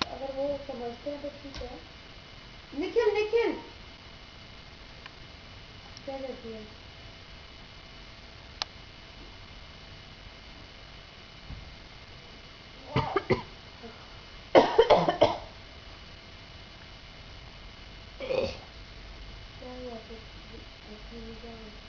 अगर वो समझते हैं तो ठीक है। निखिल निखिल क्या करती है? क्या हुआ फिर? क्या हुआ?